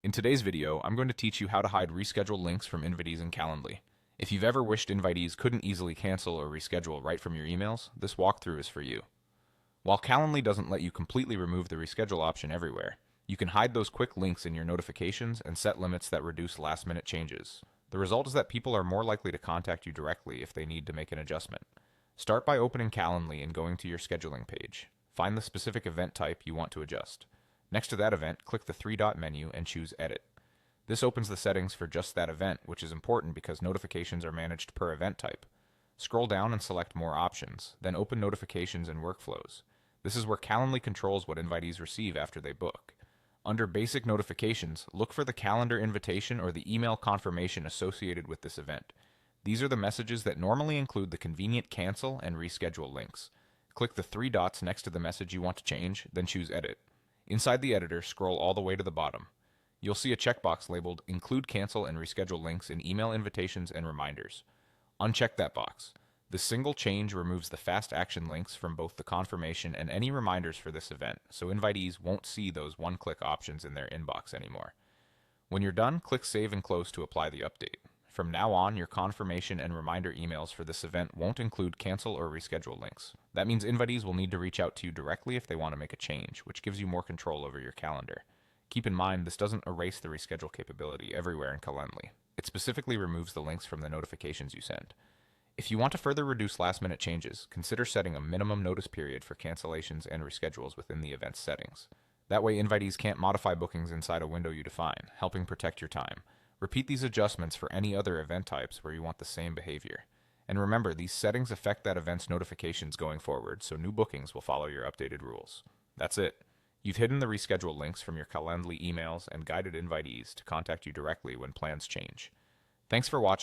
In today's video, I'm going to teach you how to hide reschedule links from invitees in Calendly. If you've ever wished invitees couldn't easily cancel or reschedule right from your emails, this walkthrough is for you. While Calendly doesn't let you completely remove the reschedule option everywhere, you can hide those quick links in your notifications and set limits that reduce last-minute changes. The result is that people are more likely to contact you directly if they need to make an adjustment. Start by opening Calendly and going to your scheduling page. Find the specific event type you want to adjust. Next to that event, click the three-dot menu and choose Edit. This opens the settings for just that event, which is important because notifications are managed per event type. Scroll down and select More Options, then open Notifications and Workflows. This is where Calendly controls what invitees receive after they book. Under Basic Notifications, look for the calendar invitation or the email confirmation associated with this event. These are the messages that normally include the convenient cancel and reschedule links. Click the three dots next to the message you want to change, then choose Edit. Inside the editor, scroll all the way to the bottom. You'll see a checkbox labeled Include Cancel and Reschedule Links in Email Invitations and Reminders. Uncheck that box. This single change removes the fast action links from both the confirmation and any reminders for this event, so invitees won't see those one-click options in their inbox anymore. When you're done, click Save and Close to apply the update. From now on, your confirmation and reminder emails for this event won't include cancel or reschedule links. That means invitees will need to reach out to you directly if they want to make a change, which gives you more control over your calendar. Keep in mind, this doesn't erase the reschedule capability everywhere in Calendly. It specifically removes the links from the notifications you send. If you want to further reduce last-minute changes, consider setting a minimum notice period for cancellations and reschedules within the event's settings. That way, invitees can't modify bookings inside a window you define, helping protect your time. Repeat these adjustments for any other event types where you want the same behavior. And remember, these settings affect that event's notifications going forward, so new bookings will follow your updated rules. That's it. You've hidden the reschedule links from your Calendly emails and guided invitees to contact you directly when plans change. Thanks for watching.